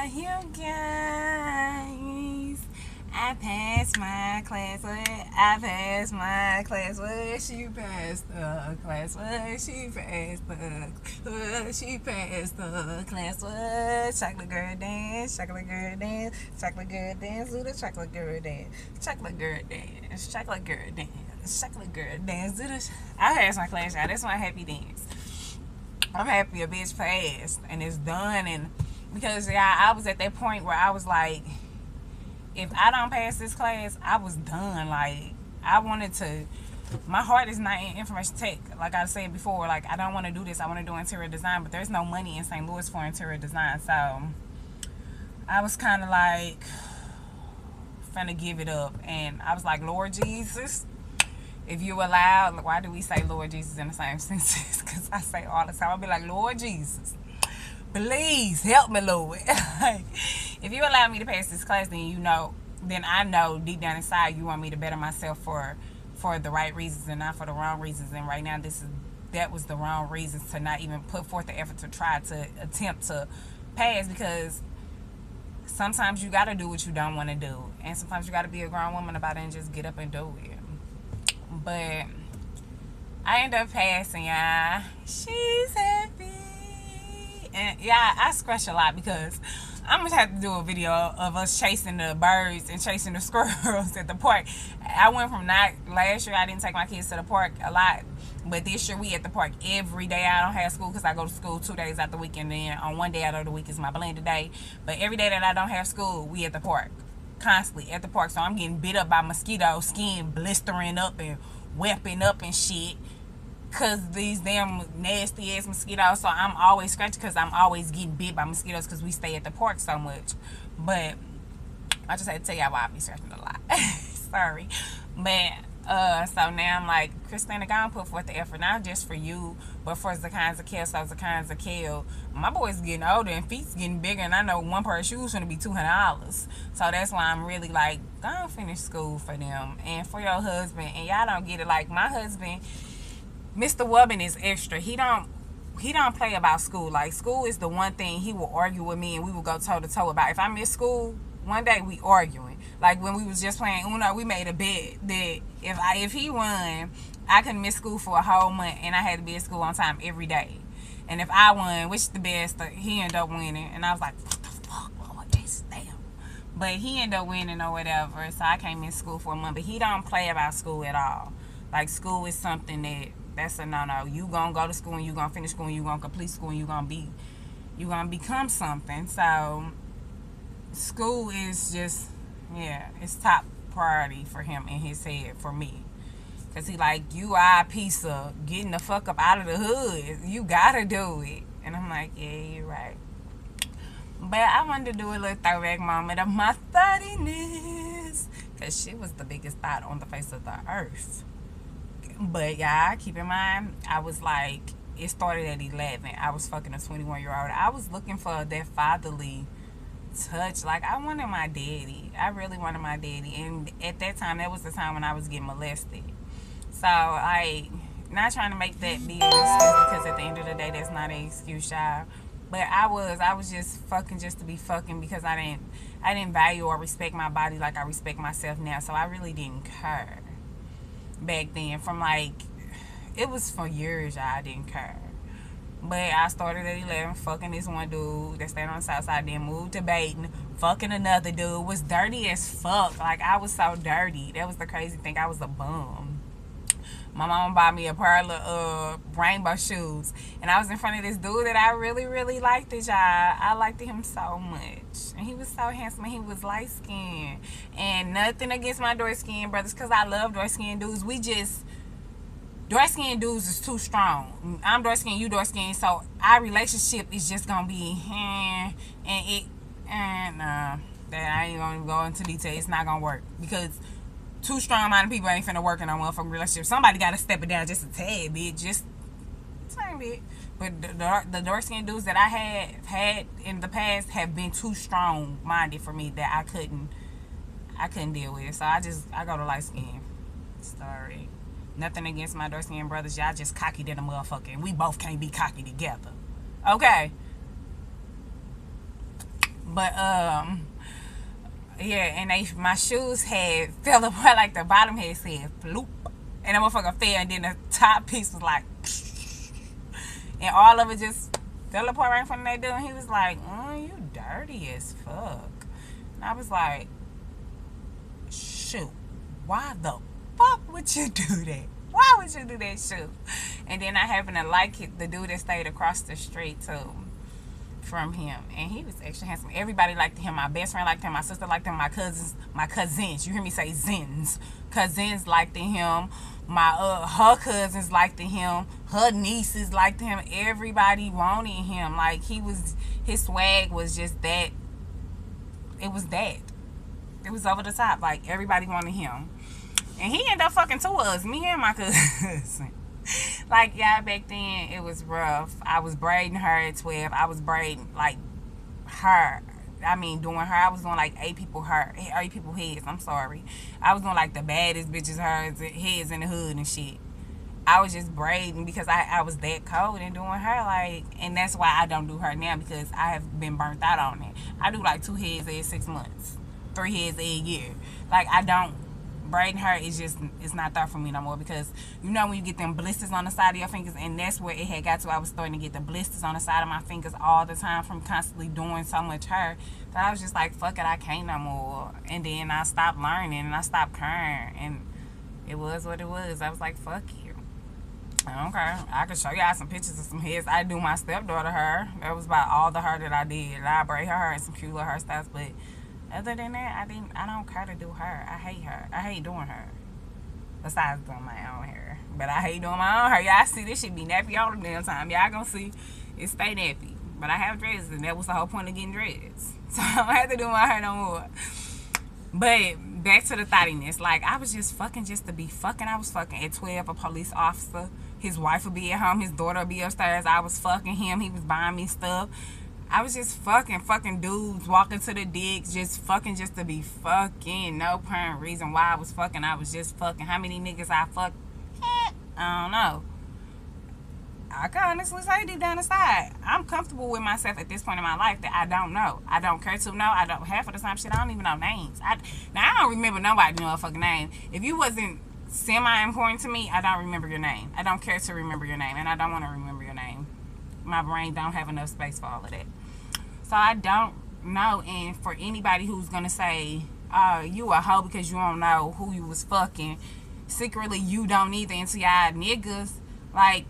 you guys. I passed my class. What? I passed my class. What? She passed the class. What? She passed the. What? She passed the class. What? Chocolate girl dance. Chocolate girl dance. Chocolate girl dance. Do the chocolate girl dance. Chocolate girl dance. Chocolate girl dance. Chocolate girl dance. Do the. I passed my class, y'all. That's my happy dance. I'm happy a bitch passed and it's done. And because I was at that point where I was like, if I don't pass this class, I was done. Like, I wanted to. My heart is not in information tech. Like I said before, like, I don't want to do this. I want to do interior design, but there's no money in St. Louis for interior design. So I was kind of like finna give it up. And I was like, Lord Jesus, if you allow, why do we say Lord Jesus in the same sentence? Because I say all the time, I'll be like, Lord Jesus, please help me, Lord. If you allow me to pass this class, then I know deep down inside you want me to better myself for the right reasons and not for the wrong reasons. And right now, that was the wrong reasons to not even put forth the effort to try to attempt to pass, because sometimes you got to do what you don't want to do, and sometimes you got to be a grown woman about it and just get up and do it. But I ended up passing, y'all. She's happy. And yeah, I scratch a lot because I'm gonna have to do a video of us chasing the birds and chasing the squirrels at the park. I went from last year I didn't take my kids to the park a lot, but this year we at the park every day. I don't have school because I go to school 2 days out the week, and then on one day out of the week is my blended day. But every day that I don't have school, we at the park, constantly at the park. So I'm getting bit up by mosquitoes, skin blistering up and wepping up and shit, because these damn nasty ass mosquitoes. So I'm always scratching because I'm always getting bit by mosquitoes because we stay at the park so much. But I just had to tell y'all why I be scratching a lot. Sorry. But so now I'm like, Christina, go and put forth the effort, not just for you, but for the kinds of kids, the kinds of kill. My boy's getting older and feet's getting bigger, and I know one pair of shoes gonna be $200. So that's why I'm really like, go and finish school for them and for your husband. And y'all don't get it. Like, my husband, Mr. Wubbin, is extra. He don't play about school. Like, school is the one thing he will argue with me, and we will go toe to toe about. If I miss school one day, we arguing. Like, when we was just playing Uno, we made a bet that if he won, I couldn't miss school for a whole month, and I had to be at school on time every day. And if I won, which is the best, he ended up winning. And I was like, what the fuck, Lord Jesus, damn. But he ended up winning or whatever, so I can't miss school for a month. But he don't play about school at all. Like, school is something that's a no-no. You gonna go to school and you gonna finish school and you gonna complete school and you gonna become something. So school is just, yeah, it's top priority for him in his head, for me. Because he like, you are a piece of getting the fuck up out of the hood. You gotta do it. And I'm like, yeah, you're right. But I wanted to do a little throwback moment of my thottiness, because she was the biggest thought on the face of the earth. But yeah, keep in mind, I was like, it started at 11. I was fucking a 21-year-old. I was looking for that fatherly touch. Like, I wanted my daddy. I really wanted my daddy. And at that time, that was the time when I was getting molested. So, like, not trying to make that be an excuse, because at the end of the day, that's not an excuse, y'all. But I was just fucking just to be fucking, because I didn't value or respect my body like I respect myself now. So I really didn't care back then. From like, it was for years, y'all, I didn't care. But I started at 11, fucking this one dude that stayed on the south side, then moved to Baton, fucking another dude, was dirty as fuck. Like, I was so dirty. That was the crazy thing. I was a bum. My mom bought me a pair of rainbow shoes, and I was in front of this dude that I really, really liked, y'all. I liked him so much, and he was so handsome, and he was light skinned. And nothing against my dark skinned brothers, because I love dark skinned dudes. Dark skinned dudes is too strong. I'm dark skinned, you dark skinned, so our relationship is just gonna be that I ain't gonna go into detail. It's not gonna work, because two strong-minded people ain't finna work in no motherfucking relationship. Somebody gotta step it down just a tad bit, just a tiny bit. But the dark-skinned dudes that I had in the past have been too strong-minded for me, that I couldn't deal with. So I go to light skin. Sorry. Nothing against my dark-skinned brothers. Y'all just cocky than a motherfucker, and we both can't be cocky together. Okay. But yeah, and my shoes had fell apart, like the bottom had said floop, and the motherfucker fell, and then the top piece was like, and all of it just fell apart right in front of that dude. And he was like, you dirty as fuck. And I was like, shoot, why the fuck would you do that? Why would you do that, shoot? And then I happened to like the dude that stayed across the street too from him, and he was actually handsome. Everybody liked him. My best friend liked him. My sister liked him. My cousins. You hear me say zins? Cousins liked him. My her cousins liked him. Her nieces liked him. Everybody wanted him. Like his swag was just that. It was that. It was over the top. Like everybody wanted him, and he ended up fucking two of us. Me and my cousin. Like, yeah, back then it was rough. I was braiding her at 12. I was braiding like her. I mean, doing her. I was doing like 8 people heads. I'm sorry. I was doing like the baddest bitches heads in the hood and shit. I was just braiding because I was that cold and doing her, like, and that's why I don't do her now, because I have been burnt out on it. I do like 2 heads every 6 months, 3 heads a year. Like, I don't. Braiding her is just, it's not there for me no more, because you know when you get them blisters on the side of your fingers, and that's where it had got to. I was starting to get the blisters on the side of my fingers all the time from constantly doing so much hair, that I was just like, fuck it, I can't no more. And then I stopped learning and I stopped caring, and it was what it was. I was like, fuck you. Okay, I could show y'all some pictures of some heads I do my stepdaughter hair. That was about all the hair that I did. And I braid her hair and some cute little hairstyles, but other than that, I don't care to do her. I hate her. I hate doing her. Besides doing my own hair. But I hate doing my own hair. Y'all see this shit be nappy all the damn time. Y'all gonna see it stay nappy. But I have dreads, and that was the whole point of getting dreads. So I don't have to do my hair no more. But back to the thottiness. Like, I was just fucking just to be fucking. I was fucking at 12, a police officer. His wife would be at home. His daughter would be upstairs. I was fucking him. He was buying me stuff. I was just fucking dudes, walking to the dicks, just fucking just to be fucking. No apparent reason why I was fucking. I was just fucking. How many niggas I fucked? I don't know. I can honestly say deep down inside, I'm comfortable with myself at this point in my life that I don't know. I don't care to know. I don't, half of the time shit, I don't even know names. Now, I don't remember nobody know a fucking name. If you wasn't semi-important to me, I don't remember your name. I don't care to remember your name, and I don't want to remember your name. My brain don't have enough space for all of that. So I don't know. And for anybody who's gonna say, you a hoe because you don't know who you was fucking, secretly you don't either, into y'all niggas, like,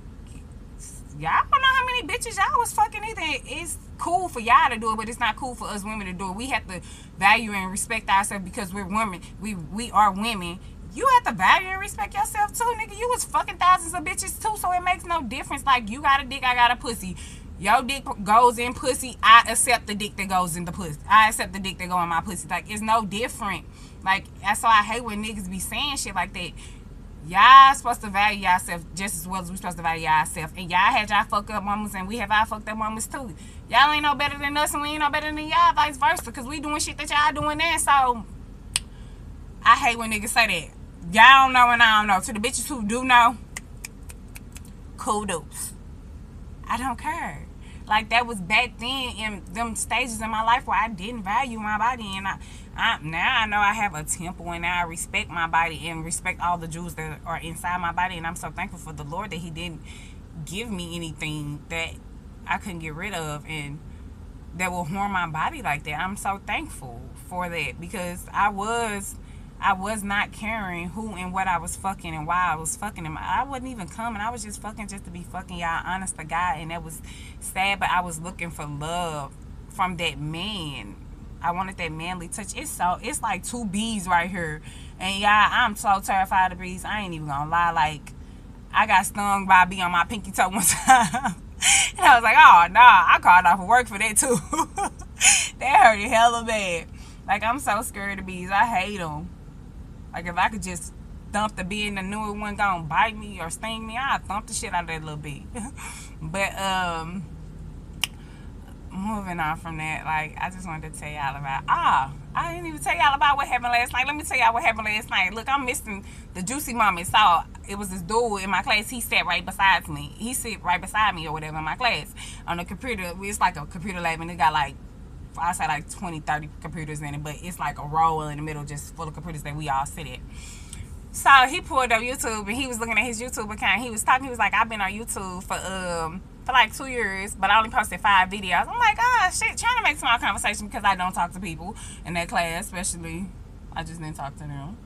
y'all don't know how many bitches y'all was fucking either. It's cool for y'all to do it, but it's not cool for us women to do it. We have to value and respect ourselves because we're women. We are women. You have to value and respect yourself too, nigga. You was fucking thousands of bitches too, so it makes no difference. Like, you got a dick, I got a pussy. Your dick goes in pussy, I accept the dick that goes in the pussy. I accept the dick that go in my pussy. Like, it's no different. Like, that's why I hate when niggas be saying shit like that. Y'all supposed to value yourself just as well as we supposed to value ourselves. And y'all had y'all fuck up moments, and we have our fucked up moments too. Y'all ain't no better than us, and we ain't no better than y'all, vice versa, because we doing shit that y'all doing there. So I hate when niggas say that. Y'all don't know and I don't know. To the bitches who do know, kudos. I don't care. Like, that was back then in them stages in my life where I didn't value my body, and now I know I have a temple, and now I respect my body and respect all the jewels that are inside my body, and I'm so thankful for the Lord that He didn't give me anything that I couldn't get rid of and that will harm my body like that. I'm so thankful for that, because I was not caring who and what I was fucking and why I was fucking him. I wasn't even coming. I was just fucking just to be fucking, y'all, honest to God. And that was sad, but I was looking for love from that man. I wanted that manly touch. It's like 2 bees right here. And y'all, I'm so terrified of bees. I ain't even gonna lie. Like, I got stung by a bee on my pinky toe one time. And I was like, oh, nah, I called off of work for that too. That hurt hella bad. Like, I'm so scared of bees. I hate them. Like, if I could just thump the bee and the newer one gonna bite me or sting me, I'd thump the shit out of that little bee. But, moving on from that, like, I just wanted to tell y'all about, I didn't even tell y'all about what happened last night. Let me tell y'all what happened last night. Look, I'm missing the juicy moment. So, it was this dude in my class. He sat right beside me. He sit right beside me or whatever in my class on the computer. It's like a computer lab, and it got like I say like 20, 30 computers in it, but it's like a row in the middle just full of computers that we all sit at. So he pulled up YouTube and he was looking at his YouTube account. He was talking. He was like, "I've been on YouTube for like 2 years, but I only posted 5 videos." I'm like, "Ah, shit," trying to make small conversation because I don't talk to people in that class, especially I just didn't talk to them.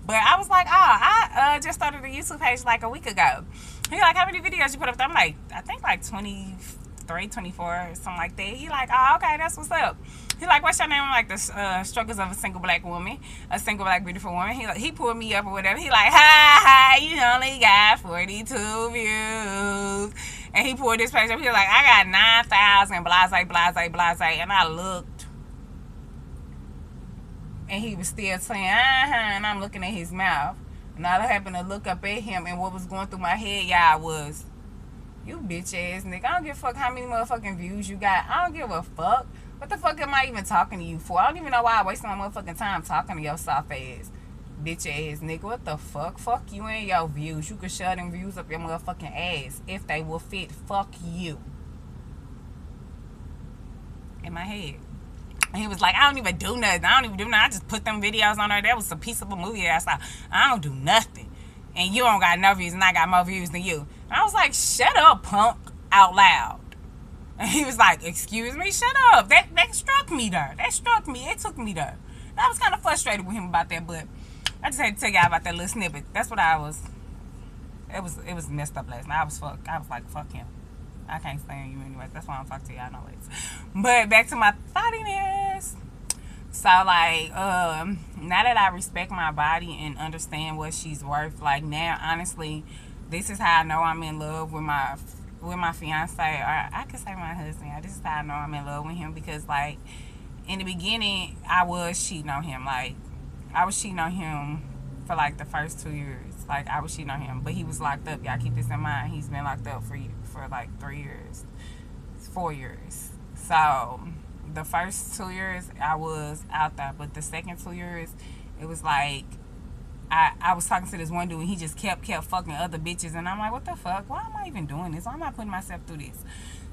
But I was like, "Oh, I just started a YouTube page like a week ago." He like, "How many videos you put up there?" I'm like, "I think like 23, 24, or something like that." He like, "Oh, okay, that's what's up." He like, "What's your name?" I'm like, "The struggles of a single black woman, a single black beautiful woman." He pulled me up or whatever. He like, "Ha, you only got 42 views." And he pulled this page up. He was like, "I got 9,000, blase, blase, blase." And I looked. And he was still saying, and I'm looking at his mouth. And I happened to look up at him, and what was going through my head, y'all, was, "You bitch ass nigga. I don't give a fuck how many motherfucking views you got. I don't give a fuck. What the fuck am I even talking to you for? I don't even know why I wasting my motherfucking time talking to your soft ass, bitch ass nigga. What the fuck? Fuck you and your views. You can shove them views up your motherfucking ass if they will fit. Fuck you." In my head. And he was like, "I don't even do nothing. I just put them videos on there. That was a piece of a movie that I saw. I don't do nothing. And you don't got no views, and I got more views than you." And I was like, "Shut up, punk," out loud. And he was like, "Excuse me, shut up." That struck me there. That struck me. It took me there. And I was kind of frustrated with him about that, but I just had to tell y'all about that little snippet. That's what I was. It was messed up last night. I was like, fuck him. I can't stand you anyway. That's why I don't talk to y'all no ways. But back to my thoughtiness. So like, now that I respect my body and understand what she's worth, like now, honestly, this is how I know I'm in love with my fiance, or I could say my husband. This is how I know I'm in love with him, because like in the beginning, I was cheating on him. Like I was cheating on him for like the first 2 years. Like I was cheating on him, but he was locked up. Y'all keep this in mind. He's been locked up for like 3 years, 4 years. So the first 2 years I was out there, but the second 2 years it was like I was talking to this one dude and he just kept fucking other bitches, and I'm like, what the fuck? Why am I even doing this? Why am I putting myself through this?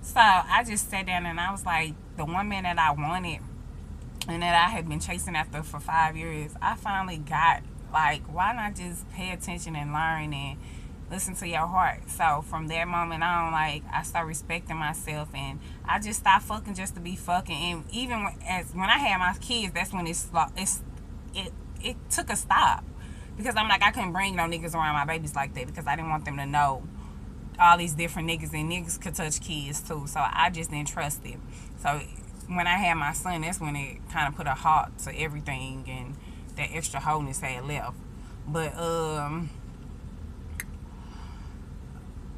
So I just sat down and I was like, the one man that I wanted and that I had been chasing after for 5 years, I finally got, like, why not just pay attention and learn and listen to your heart? So from that moment on, like, I started respecting myself, and I just stopped fucking just to be fucking. And even when I had my kids, that's when it took a stop, because I'm like, I couldn't bring no niggas around my babies like that, because I didn't want them to know all these different niggas, and niggas could touch kids too. So I just didn't trust it. So when I had my son, that's when it kind of put a halt to everything, and that extra wholeness had left. But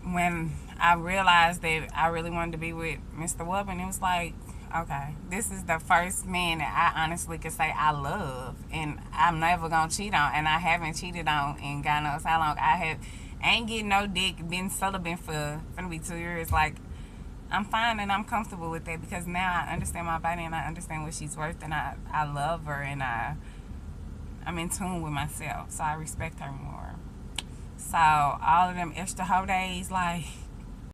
when I realized that I really wanted to be with Mr. Wubbin, it was like, okay, this is the first man that I honestly could say I love, and I'm never gonna cheat on, and I haven't cheated on in God knows how long. I ain't getting no dick, been celibate for gonna be 2 years. Like, I'm fine and I'm comfortable with that, because now I understand my body and I understand what she's worth, and I love her, and I'm in tune with myself, so I respect her more. So all of them extra hoe days, like,